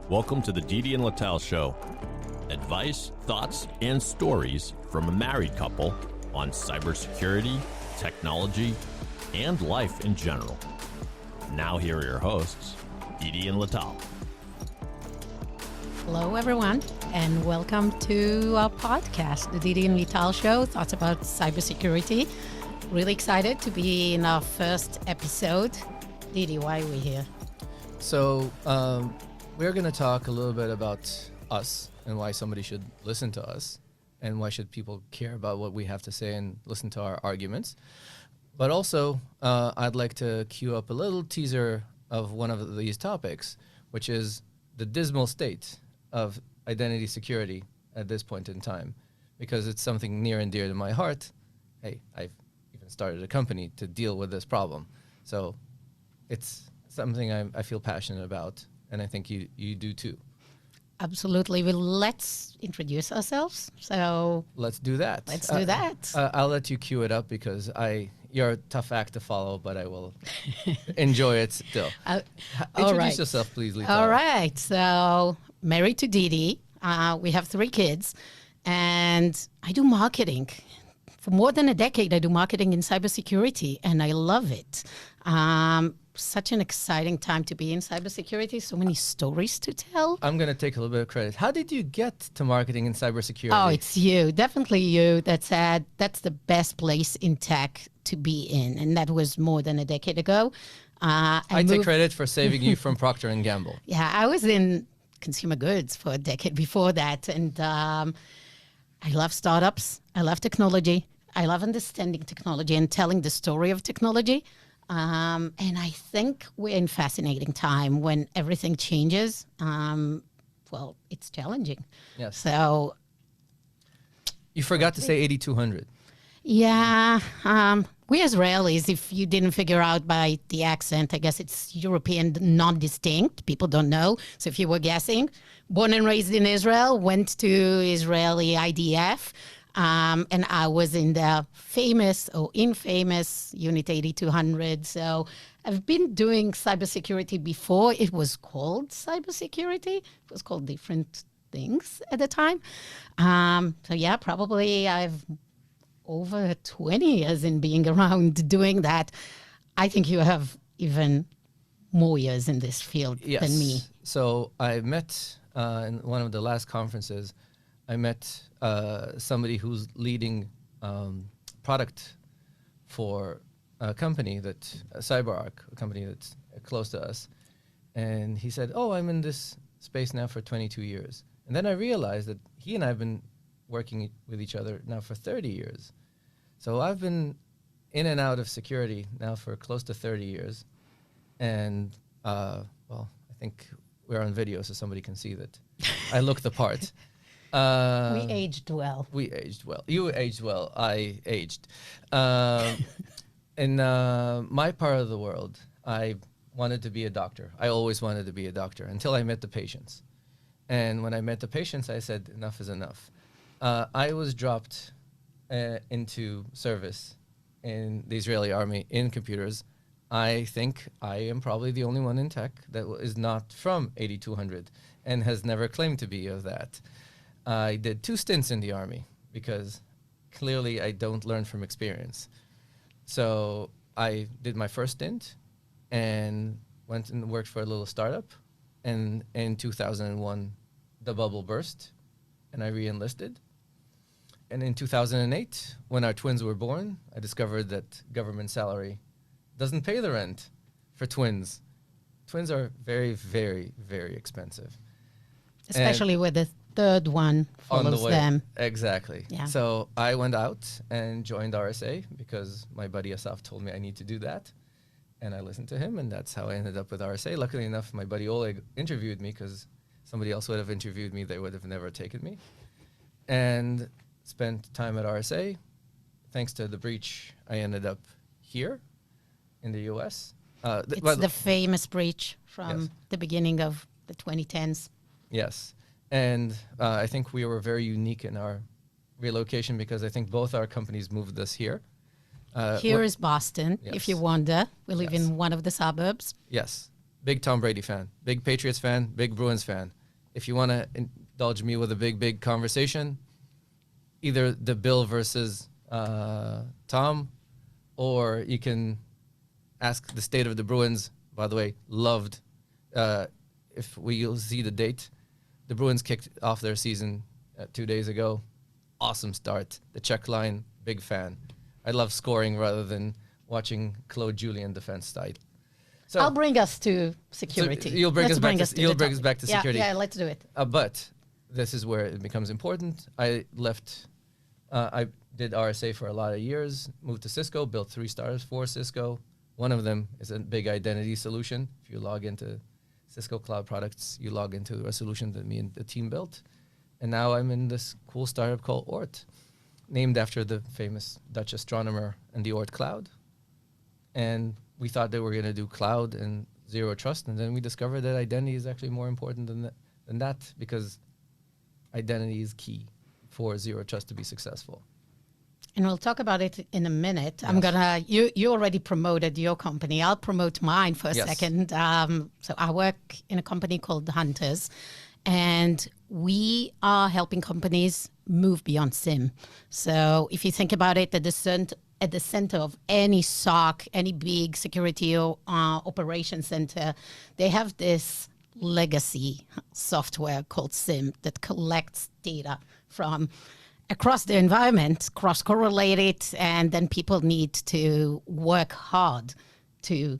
Welcome to the Didi and Lital Show. Advice, thoughts, and stories from a married couple on cybersecurity, technology, and life in general. Now here are your hosts, Didi and Lital. Hello, everyone, and welcome to our podcast, the Didi and Lital Show, thoughts about cybersecurity. Really excited to be in our first episode. Didi, why are we here? So, we're going to talk a little bit about us and why somebody should listen to us and why should people care about what we have to say and listen to our arguments. But also, I'd like to cue up a little teaser of one of these topics, which is the dismal state of identity security at this point in time, because it's something near and dear to my heart. Hey, I've even started a company to deal with this problem. So it's something I feel passionate about, and I think you do too. Absolutely. Well, let's introduce ourselves. So let's do that. Let's do that. I'll let you cue it up because you're a tough act to follow, but I will enjoy it still. Introduce yourself, please, Lital. All right. So married to Didi. We have 3 kids, and I do marketing. For more than a decade, I do marketing in cybersecurity, and I love it. Such an exciting time to be in cybersecurity. So many stories to tell. I'm going to take a little bit of credit. How did you get to marketing in cybersecurity? Oh, it's you. Definitely you that said that's the best place in tech to be in. And that was more than a decade ago. I take credit for saving you from Procter & Gamble. Yeah, I was in consumer goods for a decade before that. And I love startups. I love technology. I love understanding technology and telling the story of technology. And I think we're in a fascinating time when everything changes. Well, it's challenging. Yes. So you forgot to say 8200. Yeah. We Israelis, if you didn't figure out by the accent, I guess it's European non-distinct. People don't know. So if you were guessing, born and raised in Israel, went to Israeli IDF. And I was in the famous or infamous Unit 8200. So I've been doing cybersecurity before. It was called cybersecurity. It was called different things at the time. So yeah, probably I've over 20 years in being around doing that. I think you have even more years in this field than me. So I met in one of the last conferences, I met somebody who's leading product for a company CyberArk, a company that's close to us. And he said, I'm in this space now for 22 years. And then I realized that he and I have been working with each other now for 30 years. So I've been in and out of security now for close to 30 years. And, I think we're on video so somebody can see that I look the part. We aged well. You aged well. I aged. In my part of the world, I wanted to be a doctor. I always wanted to be a doctor until I met the patients. And when I met the patients, I said, enough is enough. I was dropped into service in the Israeli army in computers. I think I am probably the only one in tech that is not from 8200 and has never claimed to be of that. I did 2 stints in the army because clearly I don't learn from experience. So I did my first stint and went and worked for a little startup. And in 2001, the bubble burst and I re-enlisted. And in 2008, when our twins were born, I discovered that government salary doesn't pay the rent for twins. Twins are very, very, very expensive. Especially with the third one follows them. Exactly. Yeah. So I went out and joined RSA because my buddy Asaf told me I need to do that. And I listened to him, and that's how I ended up with RSA. Luckily enough, my buddy Oleg interviewed me because somebody else would have interviewed me. They would have never taken me. And spent time at RSA. Thanks to the breach, I ended up here in the U.S. It's the famous breach from the beginning of the 2010s. Yes. And I think we were very unique in our relocation because I think both our companies moved us here. Here is Boston, yes. if you wonder. We live in one of the suburbs. Yes. big Tom Brady fan, big Patriots fan, big Bruins fan. If you want to indulge me with a big conversation, either the Bill versus Tom, or you can ask the state of the Bruins. By the way, loved. You'll see the date, the Bruins kicked off their season 2 days ago. Awesome start. The check line, big fan. I love scoring rather than watching Claude Julien defense side. So I'll bring us to security. So you'll bring us back to Yeah, security. yeah, let's do it. But this is where it becomes important. I left. I did RSA for a lot of years. Moved to Cisco. Built 3 stars for Cisco. One of them is a big identity solution. If you log into Cisco Cloud Products, you log into a solution that me and the team built. And now I'm in this cool startup called Oort, named after the famous Dutch astronomer and the Oort cloud. And we thought they were going to do cloud and zero trust. And then we discovered that identity is actually more important than that, because identity is key for zero trust to be successful. And we'll talk about it in a minute. Yes. You already promoted your company. I'll promote mine for a second. So I work in a company called Hunters, and we are helping companies move beyond SIM. So if you think about it, at the center of any SOC, any big security or operation center, they have this legacy software called SIM that collects data from across the environment, cross-correlate it, and then people need to work hard to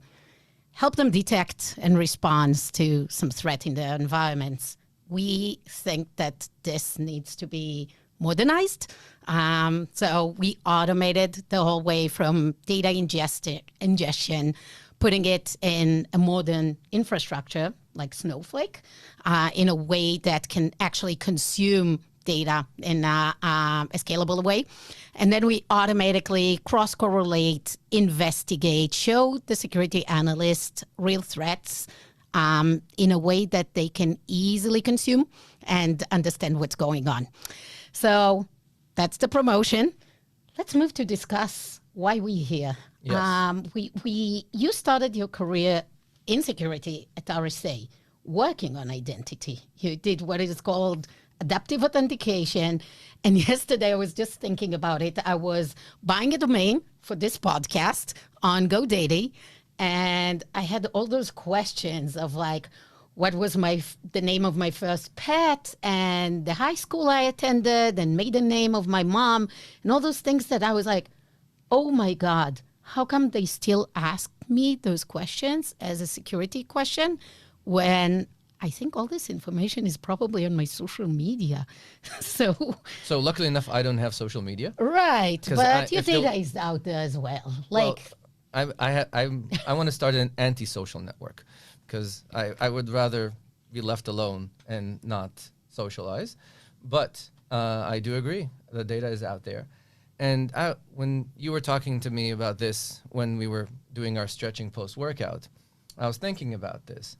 help them detect and respond to some threat in their environments. We think that this needs to be modernized. So we automated the whole way from data ingestion, putting it in a modern infrastructure like Snowflake, in a way that can actually consume data in a scalable way. And then we automatically cross-correlate, investigate, show the security analyst real threats in a way that they can easily consume and understand what's going on. So that's the promotion. Let's move to discuss why we're here. Yes. You started your career in security at RSA, working on identity. You did what is called adaptive authentication. And yesterday I was just thinking about it. I was buying a domain for this podcast on GoDaddy, and I had all those questions of like, what was the name of my first pet, and the high school I attended, and maiden name of my mom, and all those things that I was like, oh my God, how come they still ask me those questions as a security question when I think all this information is probably on my social media. So luckily enough, I don't have social media. Right, but your data is out there as well. I want to start an anti-social network, because I would rather be left alone and not socialize. But I do agree, the data is out there. And when you were talking to me about this, when we were doing our stretching post-workout, I was thinking about this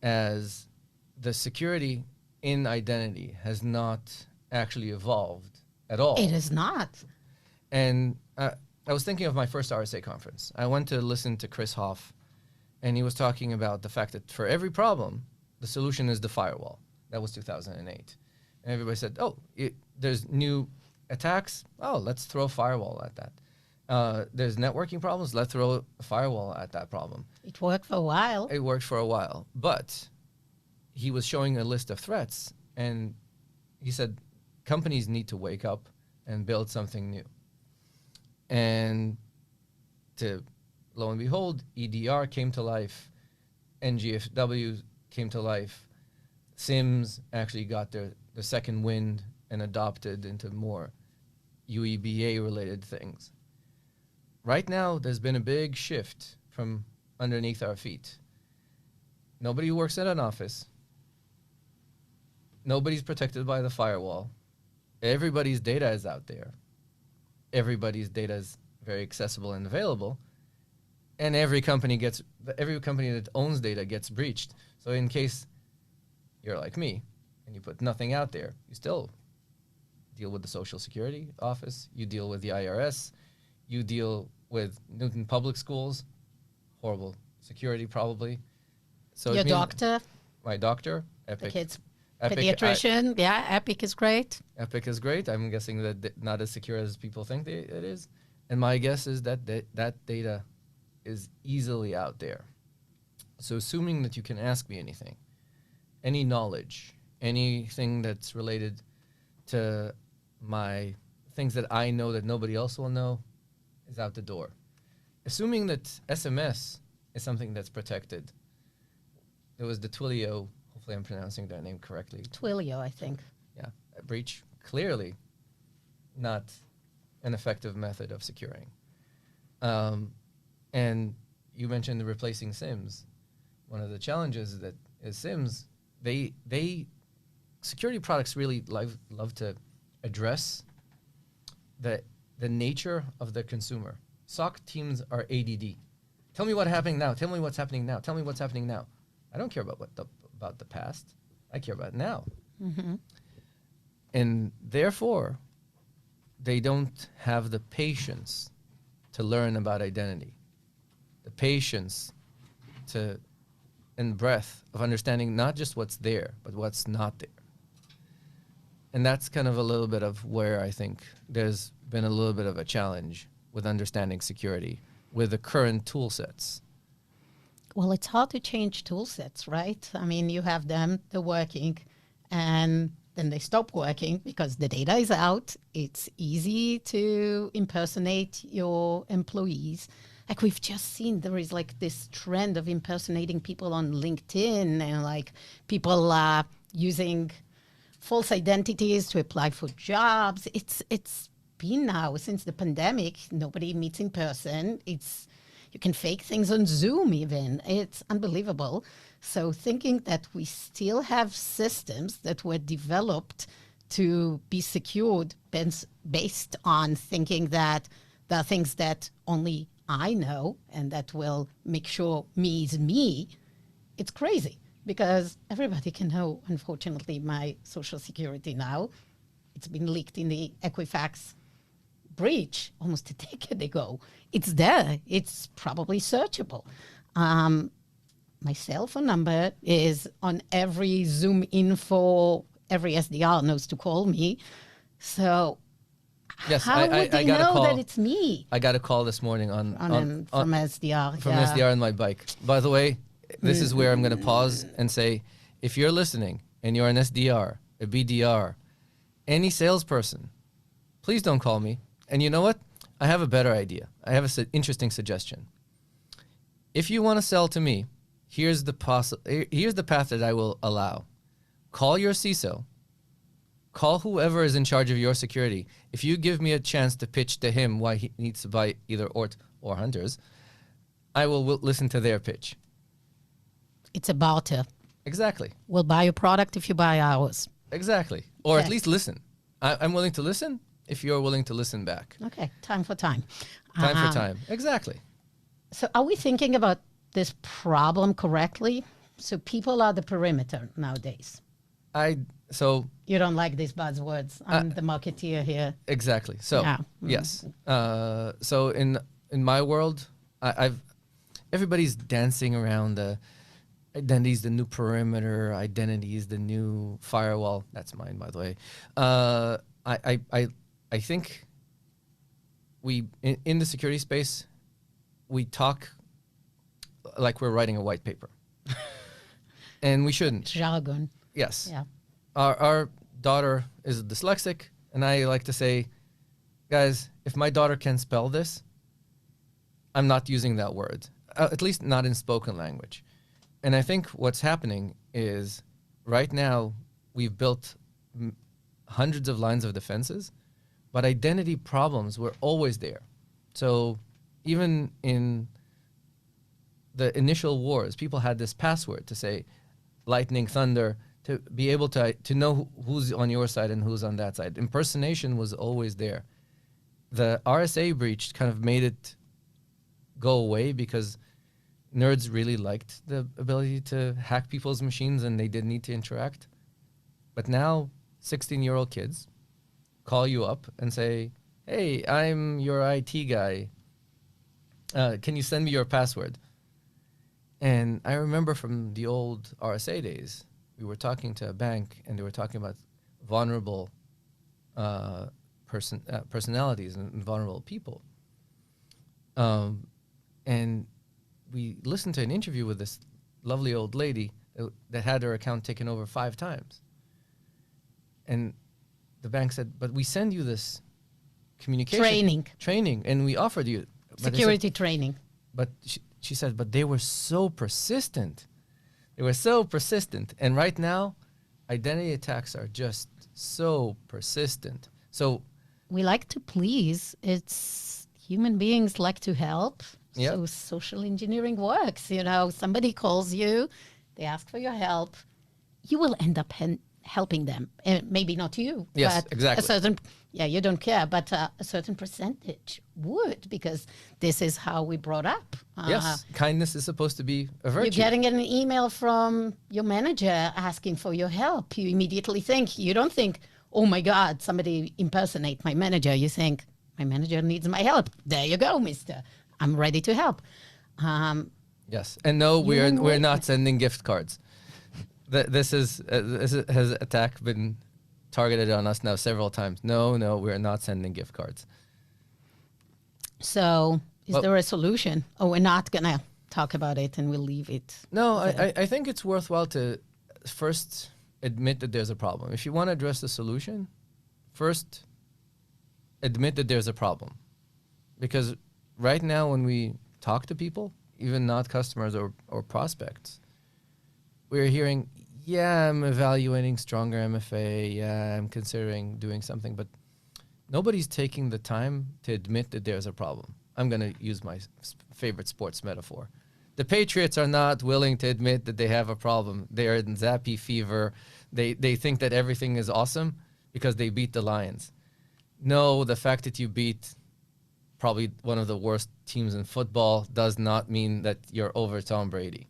as the security in identity has not actually evolved at all. It is not. And I was thinking of my first RSA conference. I went to listen to Chris Hoff, and he was talking about the fact that for every problem, the solution is the firewall. That was 2008. And everybody said, there's new attacks. Oh, let's throw a firewall at that. There's networking problems. Let's throw a firewall at that problem. It worked for a while. But he was showing a list of threats, and he said companies need to wake up and build something new. And lo and behold, EDR came to life, NGFW came to life, SIMs actually got the second wind and adopted into more UEBA-related things. Right now, there's been a big shift from underneath our feet. Nobody works at an office. Nobody's protected by the firewall. Everybody's data is out there. Everybody's data is very accessible and available. And every company that owns data gets breached. So in case you're like me and you put nothing out there, you still deal with the Social Security Office, you deal with the IRS, you deal with Newton Public Schools, horrible security probably, So Your it means doctor, my doctor, the Epic. kid's Epic, pediatrician. Yeah, Epic is great. Epic is great. I'm guessing that not as secure as people think it is. And my guess is that that data is easily out there. So assuming that you can ask me anything, any knowledge, anything that's related to my things that I know that nobody else will know is out the door. Assuming that SMS is something that's protected. There was the Twilio, hopefully I'm pronouncing their name correctly. Twilio, I think. Yeah, a breach, clearly not an effective method of securing. And you mentioned the replacing SIMs. One of the challenges that is SIMs, they security products really love to address the nature of the consumer. SOC teams are ADD. Tell me what's happening now. Tell me what's happening now. Tell me what's happening now. I don't care about about the past. I care about now. Mm-hmm. And therefore, they don't have the patience to learn about identity, the patience to and breadth of understanding not just what's there, but what's not there. And that's kind of a little bit of where I think there's been a little bit of a challenge with understanding security with the current tool sets. Well, it's hard to change tool sets, right? I mean, you have them, they're working, and then they stop working because the data is out. It's easy to impersonate your employees. Like we've just seen, there is like this trend of impersonating people on LinkedIn, and like people using false identities to apply for jobs. It's been now since the pandemic. Nobody meets in person. You can fake things on Zoom even. It's unbelievable. So thinking that we still have systems that were developed to be secured based on thinking that there are things that only I know and that will make sure me is me, it's crazy because everybody can know, unfortunately, my social security now. It's been leaked in the Equifax breach almost a decade ago. It's there. It's probably searchable. My cell phone number is on every Zoom info. Every SDR knows to call me. So Yes, how would they got a know call. that it's me? I got a call this morning from SDR. From yeah. SDR on my bike. By the way, this is where I'm going to pause and say, if you're listening and you're an SDR, a BDR, any salesperson, please don't call me. And you know what? I have a better idea. I have an interesting suggestion. If you want to sell to me, here's the path that I will allow. Call your CISO. Call whoever is in charge of your security. If you give me a chance to pitch to him why he needs to buy either Ort or Hunters, I will listen to their pitch. It's a barter. Exactly. We'll buy your product if you buy ours. Exactly. Or Okay. at least listen. I'm willing to listen if you're willing to listen back. Okay, time for time. Time for time. Exactly. So are we thinking about this problem correctly? So people are the perimeter nowadays. You don't like these buzzwords. I'm the marketeer here. Exactly. So Yeah. yes. So in my world, everybody's dancing around the identity's the new perimeter. Identity is the new firewall. That's mine, by the way. I think we in the security space, we talk like we're writing a white paper, and we shouldn't. Jargon. Yes. Yeah. Our daughter is dyslexic, and I like to say, guys, if my daughter can spell this, I'm not using that word, at least not in spoken language. And I think what's happening is right now we've built hundreds of lines of defenses, but identity problems were always there. So even in the initial wars, people had this password to say lightning, thunder, to be able to know who's on your side and who's on that side. Impersonation was always there. The RSA breach kind of made it go away because nerds really liked the ability to hack people's machines and they didn't need to interact. But now 16-year-old kids call you up and say, hey, I'm your IT guy. Can you send me your password? And I remember from the old RSA days, we were talking to a bank and they were talking about vulnerable personalities and vulnerable people. And we listened to an interview with this lovely old lady that had her account taken over 5 times. And the bank said, but we send you this communication training, and we offered you security training. But she said, but they were so persistent. They were so persistent. And right now, identity attacks are just so persistent. So we like to please. It's human beings like to help. Yep. So social engineering works. You know, somebody calls you, they ask for your help. You will end up helping them. Maybe not you. Yes, but exactly. A certain, you don't care, but a certain percentage would, because this is how we brought up. Yes, kindness is supposed to be a virtue. You're getting an email from your manager asking for your help. You immediately think, you don't think, oh my God, somebody impersonate my manager. You think, my manager needs my help. There you go, mister. I'm ready to help. Yes, and no, we're not sending gift cards. This has attack been targeted on us now several times. No, we're not sending gift cards. So, is there a solution? Oh, we're not gonna talk about it, and we'll leave it. No, I think it's worthwhile to first admit that there's a problem. If you want to address the solution, first admit that there's a problem, because right now when we talk to people, even not customers or prospects, we're hearing, yeah, I'm evaluating stronger MFA, yeah, I'm considering doing something, but nobody's taking the time to admit that there's a problem. I'm going to use my favorite sports metaphor. The Patriots are not willing to admit that they have a problem. They're in Zappy fever. They think that everything is awesome because they beat the Lions. No, the fact that you beat probably one of the worst teams in football does not mean that you're over Tom Brady.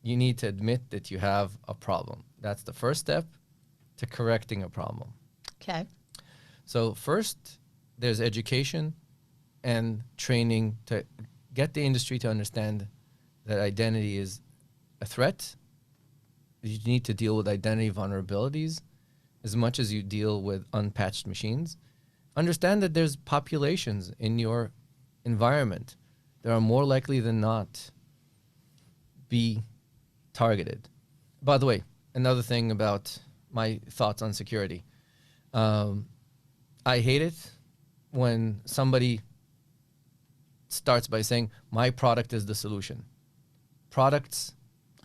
You need to admit that you have a problem. That's the first step to correcting a problem. Okay. So first, there's education and training to get the industry to understand that identity is a threat. You need to deal with identity vulnerabilities as much as you deal with unpatched machines. Understand that there's populations in your environment that are more likely than not be targeted. By the way, another thing about my thoughts on security. I hate it when somebody starts by saying, my product is the solution. Products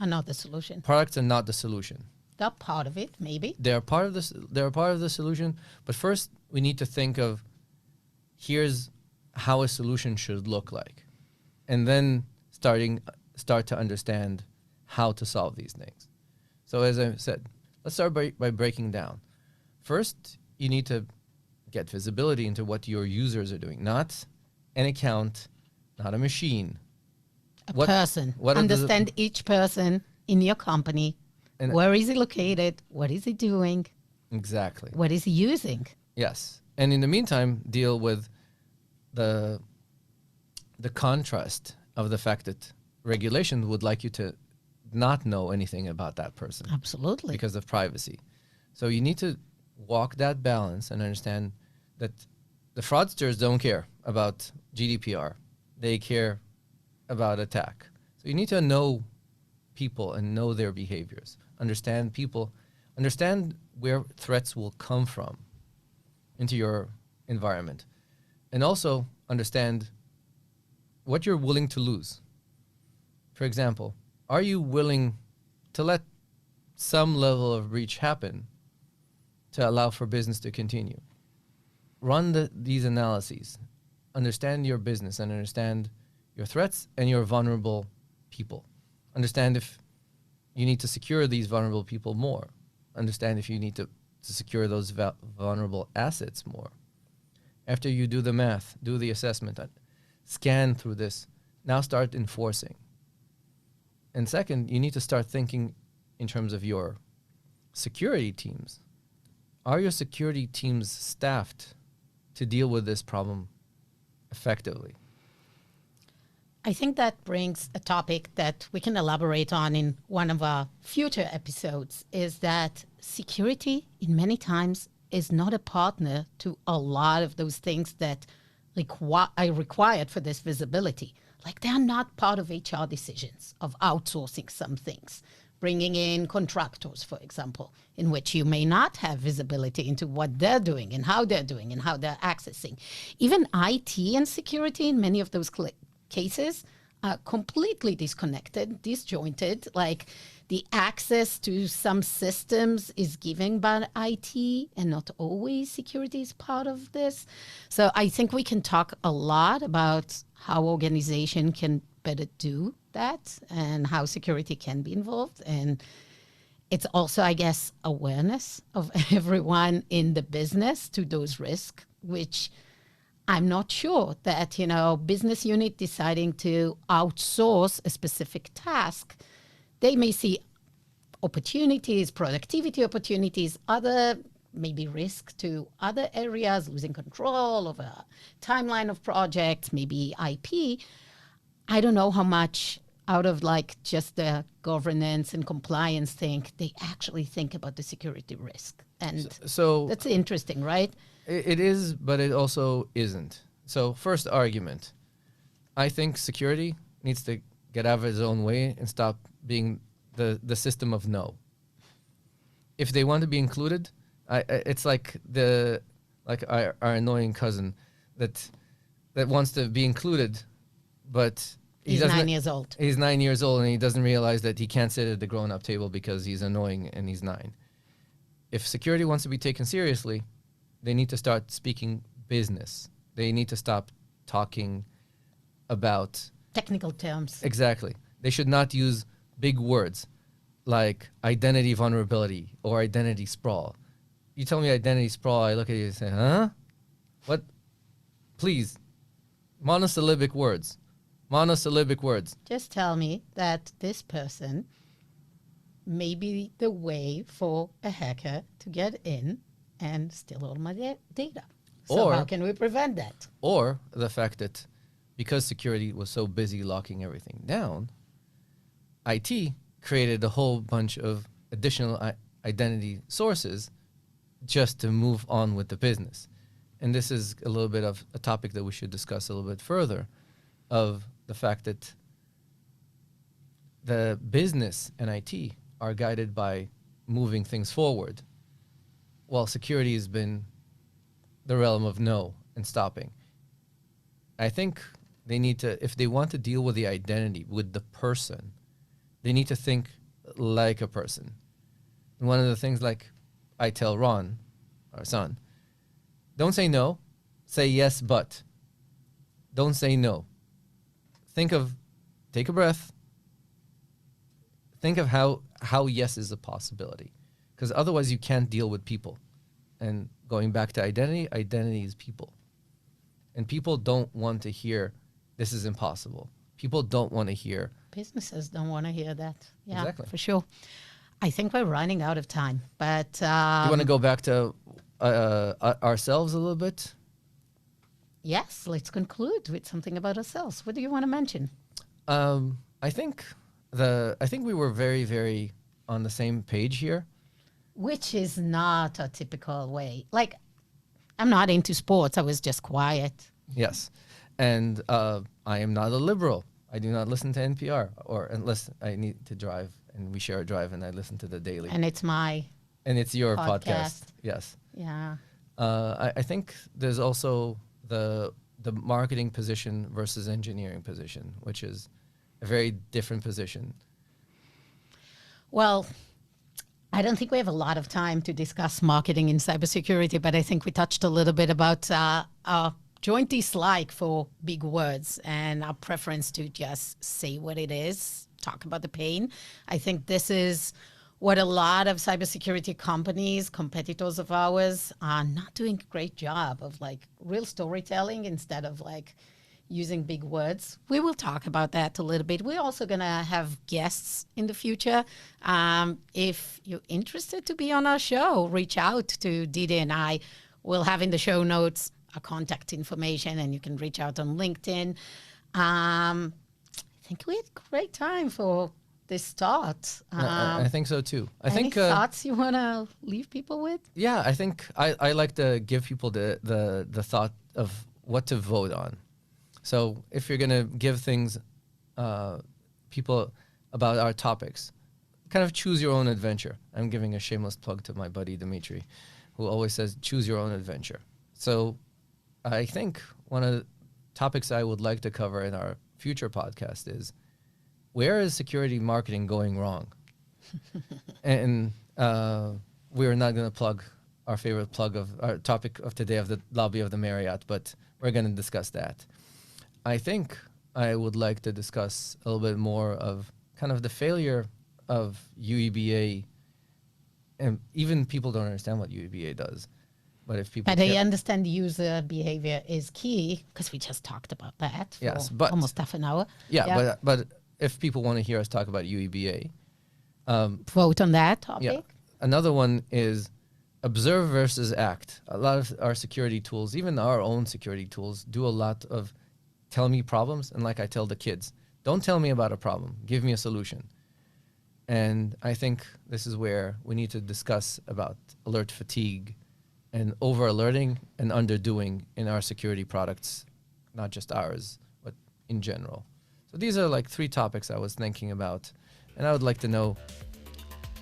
are not the solution. Products are not the solution. They're part of it, maybe. They're part of this. They're part of the solution. But first, we need to think of, here's how a solution should look like, and then start to understand how to solve these things. So as I said, let's start by breaking down. First, you need to get visibility into what your users are doing, not an account, not a machine. A person. Understand each person in your company. And where is he located? What is he doing? Exactly. What is he using? Yes. And in the meantime, deal with the contrast of the fact that regulation would like you to not know anything about that person. Absolutely. Because of privacy. So you need to walk that balance and understand that the fraudsters don't care about GDPR. They care about attack. So you need to know people and know their behaviors. Understand people. Understand where threats will come from into your environment. And also understand what you're willing to lose. For example, are you willing to let some level of breach happen to allow for business to continue? Run these analyses. Understand your business and understand your threats and your vulnerable people. Understand if you need to secure these vulnerable people more. Understand if you need to secure those vulnerable assets more. After you do the math, do the assessment, scan through this, now start enforcing. And second, you need to start thinking in terms of your security teams. Are your security teams staffed to deal with this problem effectively? I think that brings a topic that we can elaborate on in one of our future episodes, is that security in many times is not a partner to a lot of those things that are required for this visibility. Like they're not part of HR decisions of outsourcing some things, bringing in contractors, for example, in which you may not have visibility into what they're doing and how they're doing and how they're accessing. Even IT and security in many of those cases are completely disconnected, disjointed. Like the access to some systems is given by IT and not always security is part of this. So I think we can talk a lot about how organization can better do that and how security can be involved. And it's also, I guess, awareness of everyone in the business to those risks, which I'm not sure that, business unit deciding to outsource a specific task, they may see opportunities, productivity opportunities, other maybe risk to other areas, losing control of a timeline of projects, maybe IP. I don't know how much out of just the governance and compliance thing, they actually think about the security risk. And so that's interesting, right? It is, but it also isn't. So first argument, I think security needs to get out of its own way and stop being the system of no. If they want to be included, it's like our annoying cousin that wants to be included, but he's 9 years old. He's 9 years old and he doesn't realize that he can't sit at the grown-up table because he's annoying and he's 9. If security wants to be taken seriously, they need to start speaking business. They need to stop talking about technical terms. Exactly. They should not use big words like identity vulnerability or identity sprawl. You tell me identity sprawl, I look at you and say, huh? What? Please. Monosyllabic words. Monosyllabic words. Just tell me that this person may be the way for a hacker to get in and steal all my data. So how can we prevent that? Or the fact that because security was so busy locking everything down, IT created a whole bunch of additional identity sources just to move on with the business. And this is a little bit of a topic that we should discuss a little bit further, of the fact that the business and IT are guided by moving things forward, while security has been the realm of no and stopping. I think they need to, if they want to deal with the identity, with the person, they need to think like a person. And one of the things, like I tell Ron, our son, don't say no, say yes, but. Don't say no. Take a breath. Think of how yes is a possibility. Because otherwise you can't deal with people. And going back to identity is people. And people don't want to hear, this is impossible. People don't want to hear. Businesses don't want to hear that. Yeah, Exactly. For sure. I think we're running out of time. But You want to go back to ourselves a little bit? Yes, let's conclude with something about ourselves. What do you want to mention? I think we were very, very on the same page here. Which is not a typical way. Like, I'm not into sports. I was just quiet. Yes. And I am not a liberal. I do not listen to NPR, or unless I need to drive and we share a drive and I listen to the daily. And it's my And it's your podcast. podcast. Yes. Yeah. I think there's also the marketing position versus engineering position, which is a very different position. Well, I don't think we have a lot of time to discuss marketing in cybersecurity, but I think we touched a little bit about our joint dislike for big words and our preference to just say what it is, talk about the pain. I think this is what a lot of cybersecurity companies, competitors of ours, are not doing a great job of, like, real storytelling instead of like using big words. We will talk about that a little bit. We're also going to have guests in the future. If you're interested to be on our show, reach out to Didi and I. We'll have in the show notes our contact information, and you can reach out on LinkedIn. think we had a great time for this thought. I think so too. I Any think thoughts you want to leave people with? yeah, I think I like to give people the thought of what to vote on. So if you're gonna give things people about our topics, kind of choose your own adventure. I'm giving a shameless plug to my buddy Dimitri, who always says choose your own adventure. So I think one of the topics I would like to cover in our future podcast is, where is security marketing going wrong? And we're not going to plug our favorite plug of our topic of today of the lobby of the Marriott, but we're going to discuss that. I think I would like to discuss a little bit more of kind of the failure of UEBA, and even people don't understand what UEBA does. But if people But I understand user behavior is key, because we just talked about that for Yes, but- almost half an hour. yeah, but if people want to hear us talk about UEBA, Vote on that topic. yeah. Another one is observe versus act. A lot of our security tools, even our own security tools, do a lot of tell me problems. And like I tell the kids, don't tell me about a problem. Give me a solution. And I think this is where we need to discuss about alert fatigue and over alerting and underdoing in our security products, not just ours, but in general. So these are like 3 topics I was thinking about. And I would like to know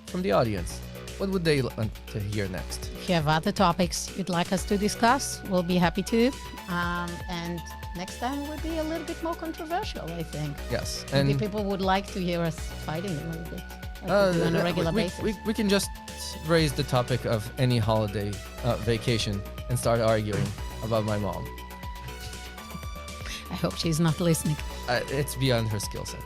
from the audience, what would they want to hear next? If you have other topics you'd like us to discuss, we'll be happy to. And next time will be a little bit more controversial, I think. Yes. Maybe And people would like to hear us fighting a little bit, like we do on a regular basis. we can just raise the topic of any holiday vacation and start arguing about my mom. I hope she's not listening. It's beyond her skill set.